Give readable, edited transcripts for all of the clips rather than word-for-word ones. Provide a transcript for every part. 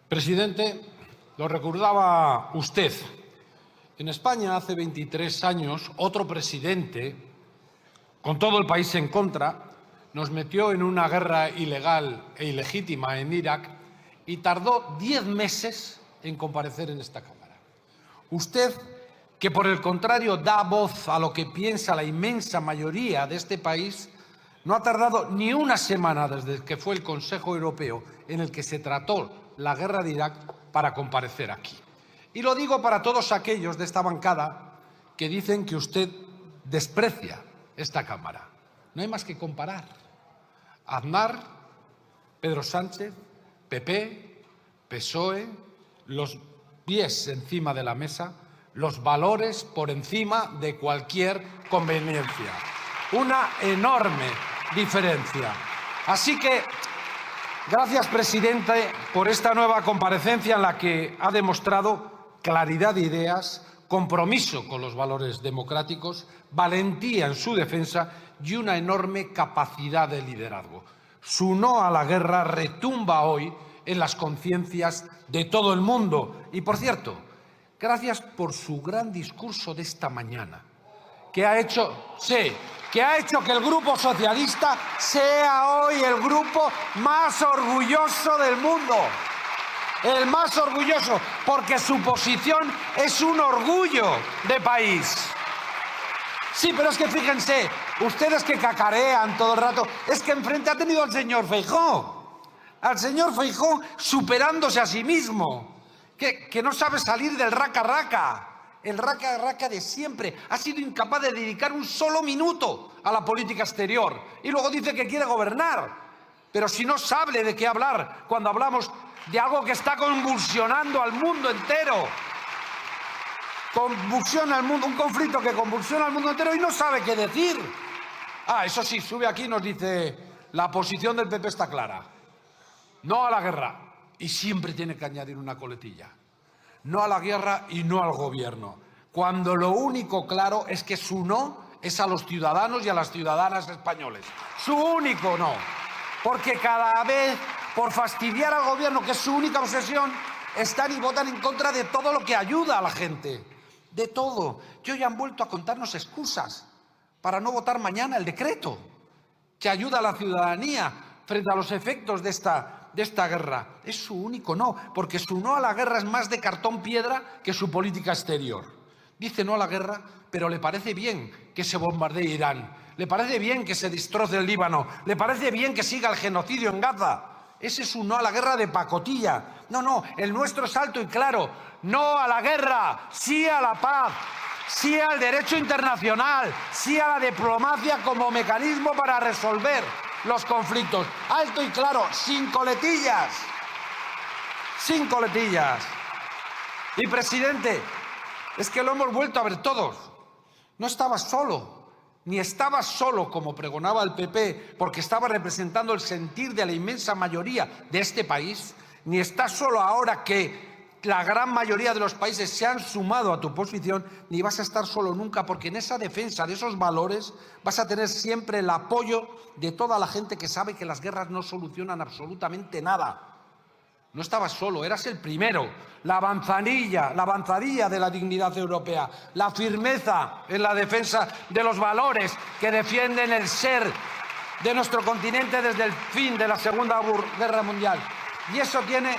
Presidente, lo recordaba usted. En España, hace 23 años, otro presidente, con todo el país en contra, nos metió en una guerra ilegal e ilegítima en Irak y tardó 10 meses en comparecer en esta Cámara. Usted, que por el contrario da voz a lo que piensa la inmensa mayoría de este país, no ha tardado ni una semana desde que fue el Consejo Europeo en el que se trató la guerra de Irak para comparecer aquí. Y lo digo para todos aquellos de esta bancada que dicen que usted desprecia esta Cámara. No hay más que comparar. Aznar, Pedro Sánchez, PP, PSOE, los pies encima de la mesa, los valores por encima de cualquier conveniencia. Una enorme diferencia. Así que, gracias, presidente, por esta nueva comparecencia en la que ha demostrado claridad de ideas, compromiso con los valores democráticos, valentía en su defensa y una enorme capacidad de liderazgo. Su no a la guerra retumba hoy en las conciencias de todo el mundo. Y, por cierto, gracias por su gran discurso de esta mañana, que ha hecho que el Grupo Socialista sea hoy el grupo más orgulloso del mundo. El más orgulloso, porque su posición es un orgullo de país. Sí, pero es que fíjense, ustedes que cacarean todo el rato, es que enfrente ha tenido al señor Feijóo. Al señor Feijóo superándose a sí mismo, que no sabe salir del raca-raca. El raca-raca de siempre. Ha sido incapaz de dedicar un solo minuto a la política exterior. Y luego dice que quiere gobernar. Pero si no sabe de qué hablar cuando hablamos de algo que está convulsionando al mundo entero. Convulsiona al mundo, un conflicto que convulsiona al mundo entero y no sabe qué decir. Eso sí, sube aquí y nos dice, la posición del PP está clara. No a la guerra. Y siempre tiene que añadir una coletilla. No a la guerra y no al gobierno. Cuando lo único claro es que su no es a los ciudadanos y a las ciudadanas españoles. Su único no. Porque cada vez, por fastidiar al gobierno, que es su única obsesión, están y votan en contra de todo lo que ayuda a la gente. De todo. Y hoy han vuelto a contarnos excusas para no votar mañana el decreto que ayuda a la ciudadanía frente a los efectos de esta guerra. Es su único no, porque su no a la guerra es más de cartón piedra que su política exterior. Dice no a la guerra, pero le parece bien que se bombardee Irán, le parece bien que se destroce el Líbano, le parece bien que siga el genocidio en Gaza. Ese es un no a la guerra de pacotilla. No, el nuestro es alto y claro. No a la guerra, sí a la paz, sí al derecho internacional, sí a la diplomacia como mecanismo para resolver los conflictos. Alto y claro, sin coletillas. Sin coletillas. Y, presidente, es que lo hemos vuelto a ver todos. No estaba solo, ni estaba solo como pregonaba el PP, porque estaba representando el sentir de la inmensa mayoría de este país, ni está solo ahora que la gran mayoría de los países se han sumado a tu posición, ni vas a estar solo nunca, porque en esa defensa de esos valores vas a tener siempre el apoyo de toda la gente que sabe que las guerras no solucionan absolutamente nada. No estabas solo, eras el primero. La avanzadilla de la dignidad europea, la firmeza en la defensa de los valores que defienden el ser de nuestro continente desde el fin de la Segunda Guerra Mundial. Y eso tiene...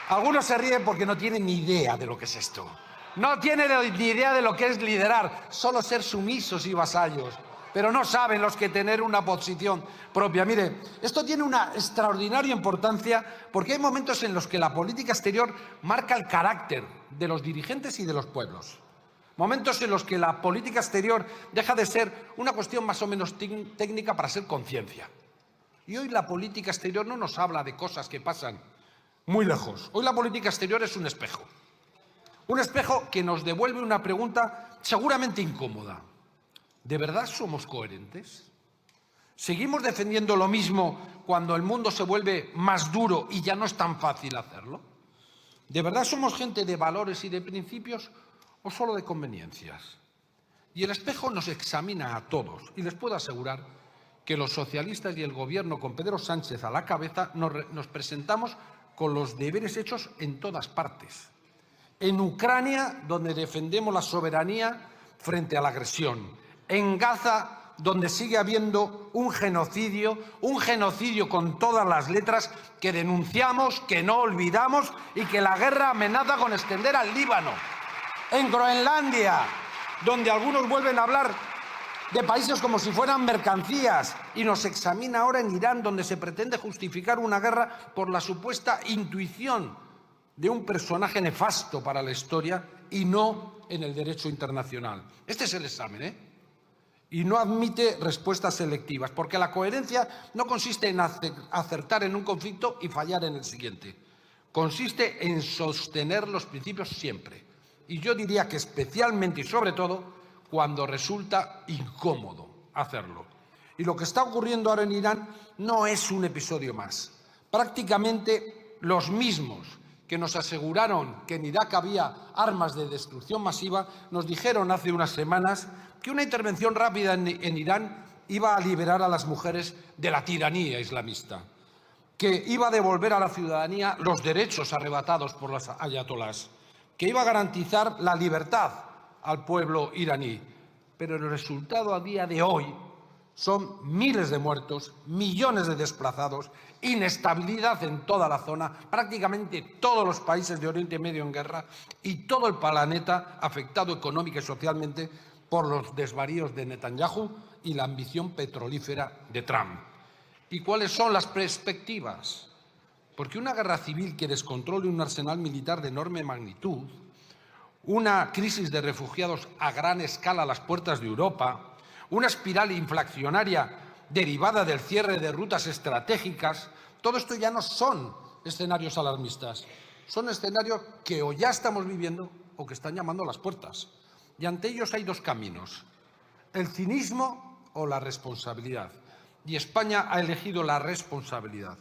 Algunos se ríen porque no tienen ni idea de lo que es esto. No tienen ni idea de lo que es liderar, solo ser sumisos y vasallos. Pero no saben los que tener una posición propia. Mire, esto tiene una extraordinaria importancia porque hay momentos en los que la política exterior marca el carácter de los dirigentes y de los pueblos. Momentos en los que la política exterior deja de ser una cuestión más o menos técnica para ser conciencia. Y hoy la política exterior no nos habla de cosas que pasan muy lejos. Hoy la política exterior es un espejo. Un espejo que nos devuelve una pregunta seguramente incómoda. ¿De verdad somos coherentes? ¿Seguimos defendiendo lo mismo cuando el mundo se vuelve más duro y ya no es tan fácil hacerlo? ¿De verdad somos gente de valores y de principios o solo de conveniencias? Y el espejo nos examina a todos y les puedo asegurar que los socialistas y el Gobierno, con Pedro Sánchez a la cabeza, nos presentamos con los deberes hechos en todas partes. En Ucrania, donde defendemos la soberanía frente a la agresión. En Gaza, donde sigue habiendo un genocidio con todas las letras que denunciamos, que no olvidamos y que la guerra amenaza con extender al Líbano. En Groenlandia, donde algunos vuelven a hablar de países como si fueran mercancías, y nos examina ahora en Irán, donde se pretende justificar una guerra por la supuesta intuición de un personaje nefasto para la historia y no en el derecho internacional. Este es el examen, ¿eh? Y no admite respuestas selectivas, porque la coherencia no consiste en acertar en un conflicto y fallar en el siguiente. Consiste en sostener los principios siempre. Y yo diría que especialmente y sobre todo cuando resulta incómodo hacerlo. Y lo que está ocurriendo ahora en Irán no es un episodio más. Prácticamente los mismos que nos aseguraron que en Irak había armas de destrucción masiva, nos dijeron hace unas semanas que una intervención rápida en Irán iba a liberar a las mujeres de la tiranía islamista, que iba a devolver a la ciudadanía los derechos arrebatados por los ayatolás, que iba a garantizar la libertad al pueblo iraní. Pero el resultado a día de hoy son miles de muertos, millones de desplazados, inestabilidad en toda la zona, prácticamente todos los países de Oriente Medio en guerra y todo el planeta afectado económica y socialmente por los desvaríos de Netanyahu y la ambición petrolífera de Trump. ¿Y cuáles son las perspectivas? Porque una guerra civil que descontrole un arsenal militar de enorme magnitud, una crisis de refugiados a gran escala a las puertas de Europa, una espiral inflacionaria derivada del cierre de rutas estratégicas, todo esto ya no son escenarios alarmistas, son escenarios que o ya estamos viviendo o que están llamando a las puertas. Y ante ellos hay dos caminos, el cinismo o la responsabilidad. Y España ha elegido la responsabilidad.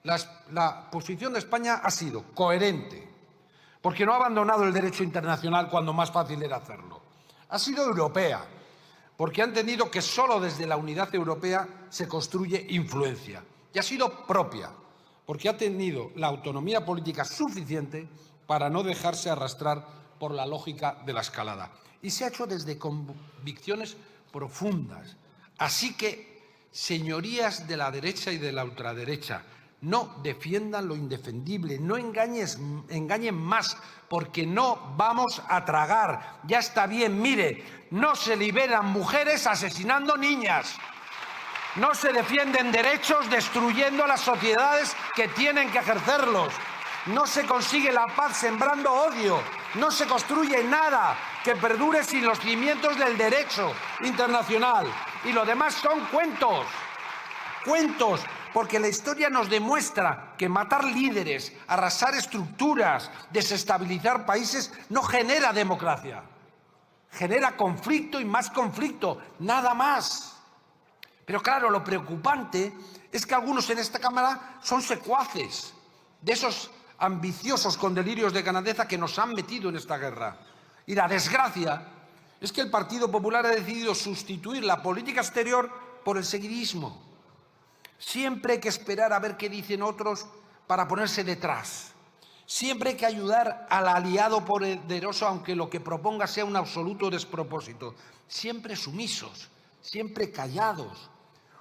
La posición de España ha sido coherente, porque no ha abandonado el derecho internacional cuando más fácil era hacerlo. Ha sido europea, porque ha entendido que solo desde la unidad europea se construye influencia. Y ha sido propia, porque ha tenido la autonomía política suficiente para no dejarse arrastrar por la lógica de la escalada. Y se ha hecho desde convicciones profundas. Así que, señorías de la derecha y de la ultraderecha, no defiendan lo indefendible, no engañen más, porque no vamos a tragar. Ya está bien, mire, no se liberan mujeres asesinando niñas. No se defienden derechos destruyendo las sociedades que tienen que ejercerlos. No se consigue la paz sembrando odio. No se construye nada que perdure sin los cimientos del derecho internacional. Y lo demás son cuentos. Cuentos, porque la historia nos demuestra que matar líderes, arrasar estructuras, desestabilizar países no genera democracia. Genera conflicto y más conflicto, nada más. Pero claro, lo preocupante es que algunos en esta Cámara son secuaces de esos ambiciosos con delirios de grandeza que nos han metido en esta guerra. Y la desgracia es que el Partido Popular ha decidido sustituir la política exterior por el seguidismo. Siempre hay que esperar a ver qué dicen otros para ponerse detrás. Siempre hay que ayudar al aliado poderoso, aunque lo que proponga sea un absoluto despropósito. Siempre sumisos, siempre callados.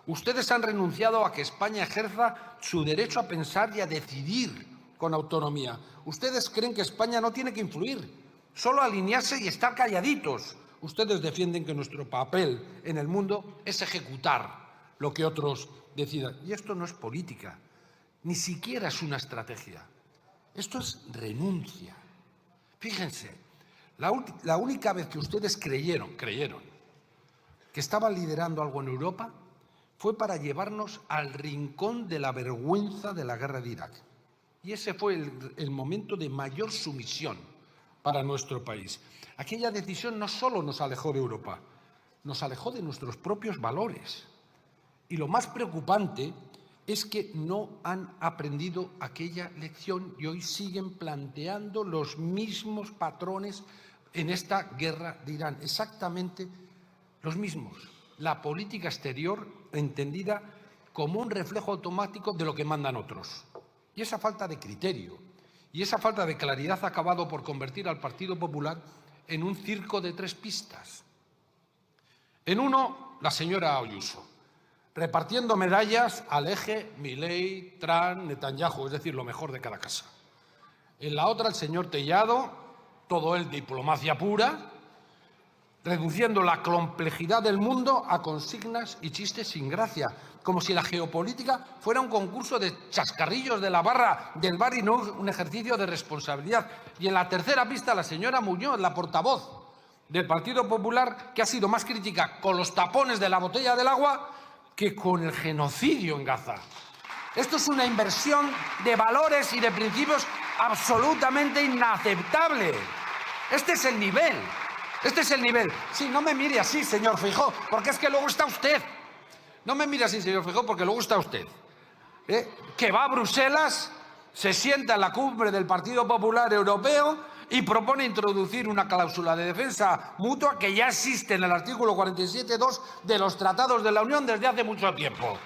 Ustedes han renunciado a que España ejerza su derecho a pensar y a decidir con autonomía. Ustedes creen que España no tiene que influir, solo alinearse y estar calladitos. Ustedes defienden que nuestro papel en el mundo es ejecutar lo que otros decidan. Y esto no es política, ni siquiera es una estrategia. Esto es renuncia. Fíjense, la única vez que ustedes creyeron que estaban liderando algo en Europa fue para llevarnos al rincón de la vergüenza de la guerra de Irak. Y ese fue el momento de mayor sumisión para nuestro país. Aquella decisión no solo nos alejó de Europa, nos alejó de nuestros propios valores. Y lo más preocupante es que no han aprendido aquella lección y hoy siguen planteando los mismos patrones en esta guerra de Irán, exactamente los mismos. La política exterior entendida como un reflejo automático de lo que mandan otros. Y esa falta de criterio y esa falta de claridad ha acabado por convertir al Partido Popular en un circo de tres pistas. En uno, la señora Ayuso, repartiendo medallas al eje Milei, Trump, Netanyahu, es decir, lo mejor de cada casa. En la otra, el señor Tellado, todo él diplomacia pura, reduciendo la complejidad del mundo a consignas y chistes sin gracia, como si la geopolítica fuera un concurso de chascarrillos de la barra del bar y no un ejercicio de responsabilidad. Y en la tercera pista, la señora Muñoz, la portavoz del Partido Popular, que ha sido más crítica con los tapones de la botella del agua que con el genocidio en Gaza. Esto es una inversión de valores y de principios absolutamente inaceptable. Este es el nivel. Este es el nivel. Sí, no me mire así, señor Feijóo, porque es que luego está usted. No me mire así, señor Feijóo, porque luego está usted. Que va a Bruselas, se sienta en la cumbre del Partido Popular Europeo y propone introducir una cláusula de defensa mutua que ya existe en el artículo 47.2 de los tratados de la Unión desde hace mucho tiempo.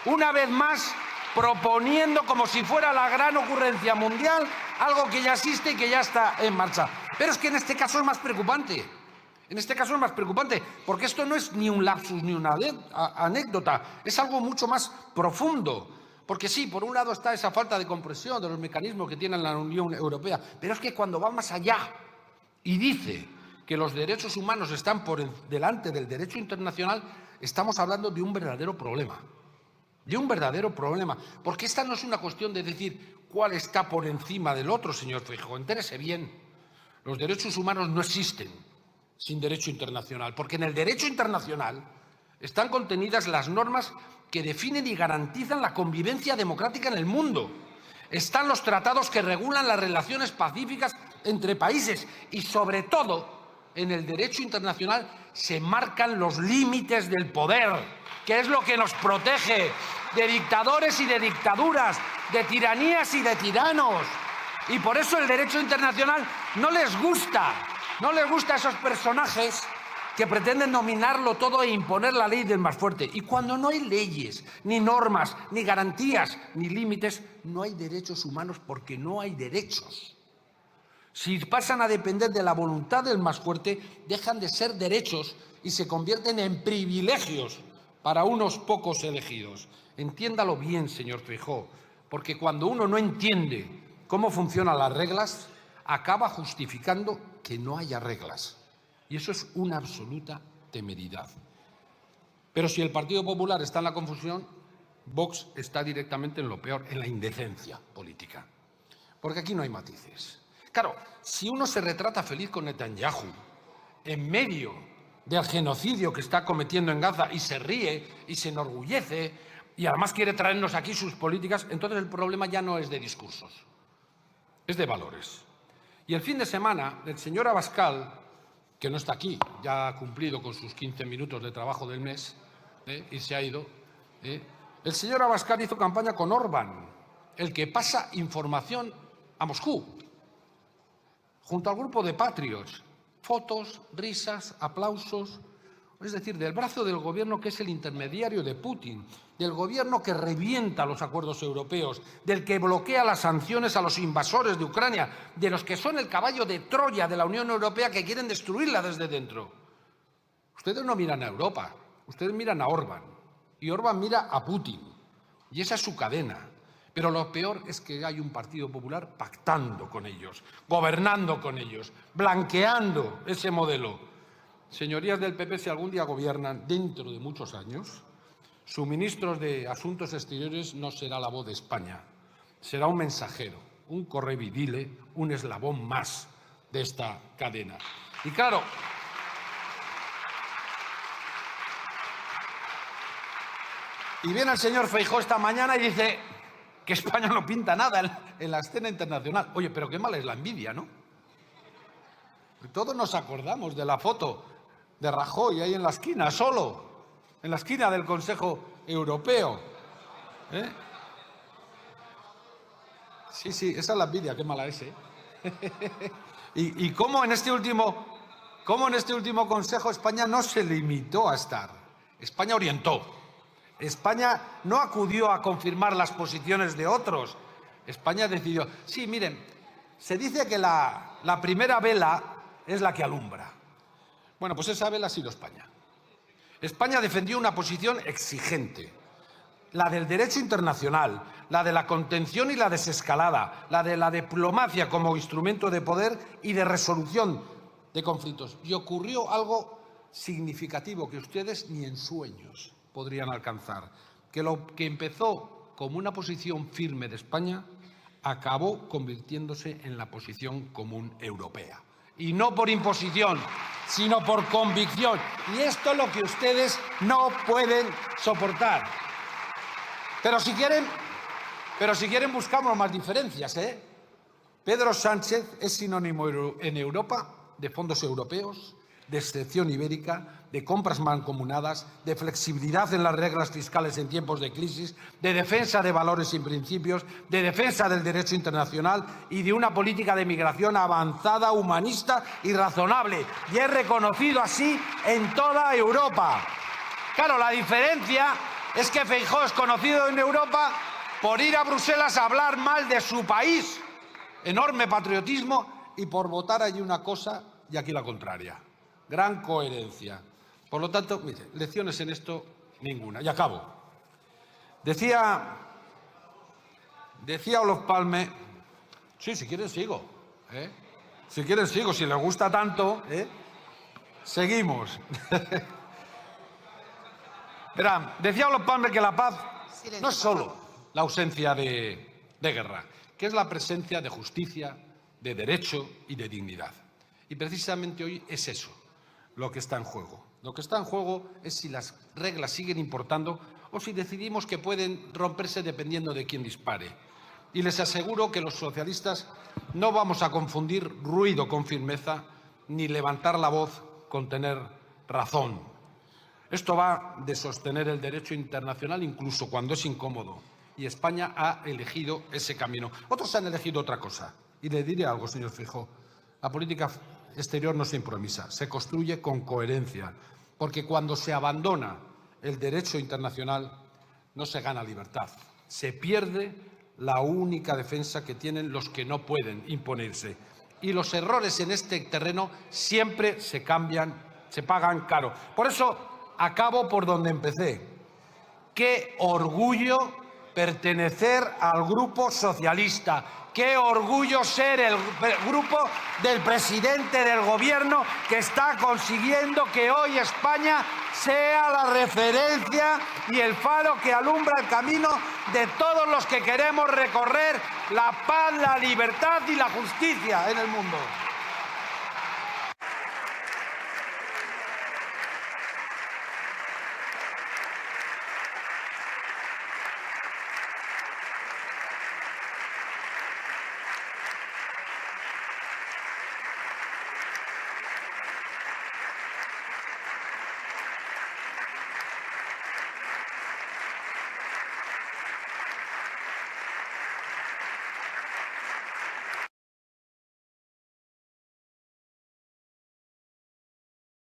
Una vez más, proponiendo como si fuera la gran ocurrencia mundial algo que ya existe y que ya está en marcha. Pero es que en este caso es más preocupante. En este caso es más preocupante, porque esto no es ni un lapsus ni una anécdota, es algo mucho más profundo. Porque sí, por un lado está esa falta de comprensión de los mecanismos que tiene la Unión Europea, pero es que cuando va más allá y dice que los derechos humanos están por delante del derecho internacional, estamos hablando de un verdadero problema. De un verdadero problema. Porque esta no es una cuestión de decir cuál está por encima del otro, señor Feijóo. Entérese bien. Los derechos humanos no existen sin derecho internacional, porque en el derecho internacional están contenidas las normas que definen y garantizan la convivencia democrática en el mundo. Están los tratados que regulan las relaciones pacíficas entre países y, sobre todo, en el derecho internacional se marcan los límites del poder, que es lo que nos protege de dictadores y de dictaduras, de tiranías y de tiranos. Y por eso el derecho internacional no les gusta a esos personajes que pretenden dominarlo todo e imponer la ley del más fuerte. Y cuando no hay leyes, ni normas, ni garantías, ni límites, no hay derechos humanos porque no hay derechos. Si pasan a depender de la voluntad del más fuerte, dejan de ser derechos y se convierten en privilegios para unos pocos elegidos. Entiéndalo bien, señor Feijóo, porque cuando uno no entiende cómo funcionan las reglas, acaba justificando que no haya reglas. Y eso es una absoluta temeridad. Pero si el Partido Popular está en la confusión, Vox está directamente en lo peor, en la indecencia política. Porque aquí no hay matices. Claro, si uno se retrata feliz con Netanyahu en medio del genocidio que está cometiendo en Gaza y se ríe y se enorgullece y además quiere traernos aquí sus políticas, entonces el problema ya no es de discursos, es de valores. Y el fin de semana, el señor Abascal, que no está aquí, ya ha cumplido con sus 15 minutos de trabajo del mes y se ha ido, el señor Abascal hizo campaña con Orbán, el que pasa información a Moscú, junto al grupo de Patriots. Fotos, risas, aplausos, es decir, del brazo del gobierno que es el intermediario de Putin, del gobierno que revienta los acuerdos europeos, del que bloquea las sanciones a los invasores de Ucrania, de los que son el caballo de Troya de la Unión Europea que quieren destruirla desde dentro. Ustedes no miran a Europa, ustedes miran a Orbán, y Orbán mira a Putin, y esa es su cadena. Pero lo peor es que hay un Partido Popular pactando con ellos, gobernando con ellos, blanqueando ese modelo. Señorías del PP, si algún día gobiernan dentro de muchos años, su ministro de Asuntos Exteriores no será la voz de España, será un mensajero, un correvidile, un eslabón más de esta cadena. Y claro, y viene el señor Feijóo esta mañana y dice que España no pinta nada en la escena internacional. Oye, pero qué mala es la envidia, ¿no? Todos nos acordamos de la foto de Rajoy ahí en la esquina, solo, en la esquina del Consejo Europeo. Sí, esa es la envidia, qué mala es, ¿eh? y cómo en este último Consejo España no se limitó a estar, España orientó. España no acudió a confirmar las posiciones de otros. España decidió. Sí, miren, se dice que la primera vela es la que alumbra. Bueno, pues esa vela ha sido España. España defendió una posición exigente, la del derecho internacional, la de la contención y la desescalada, la de la diplomacia como instrumento de poder y de resolución de conflictos. Y ocurrió algo significativo que ustedes ni en sueños podrían alcanzar, que lo que empezó como una posición firme de España acabó convirtiéndose en la posición común europea. Y no por imposición, sino por convicción. Y esto es lo que ustedes no pueden soportar. Pero si quieren buscamos más diferencias, ¿eh? Pedro Sánchez es sinónimo en Europa de fondos europeos, de excepción ibérica, de compras mancomunadas, de flexibilidad en las reglas fiscales en tiempos de crisis, de defensa de valores y principios, de defensa del derecho internacional y de una política de migración avanzada, humanista y razonable. Y es reconocido así en toda Europa. Claro, la diferencia es que Feijóo es conocido en Europa por ir a Bruselas a hablar mal de su país, enorme patriotismo, y por votar allí una cosa y aquí la contraria. Gran coherencia. Por lo tanto, mire, lecciones en esto ninguna. Y acabo. Decía Olof Palme, sí, si quieren sigo, si quieren sigo, si les gusta tanto, seguimos. Verán, decía Olof Palme que la paz no es solo la ausencia de guerra, que es la presencia de justicia, de derecho y de dignidad. Y precisamente hoy es eso lo que está en juego. Lo que está en juego es si las reglas siguen importando o si decidimos que pueden romperse dependiendo de quién dispare. Y les aseguro que los socialistas no vamos a confundir ruido con firmeza ni levantar la voz con tener razón. Esto va de sostener el derecho internacional incluso cuando es incómodo. Y España ha elegido ese camino. Otros han elegido otra cosa. Y le diré algo, señor Feijóo. La política exterior no se improvisa, se construye con coherencia. Porque cuando se abandona el derecho internacional no se gana libertad. Se pierde la única defensa que tienen los que no pueden imponerse. Y los errores en este terreno siempre se pagan caro. Por eso acabo por donde empecé. ¡Qué orgullo pertenecer al Grupo Socialista! ¡Qué orgullo ser el grupo del presidente del Gobierno que está consiguiendo que hoy España sea la referencia y el faro que alumbra el camino de todos los que queremos recorrer la paz, la libertad y la justicia en el mundo!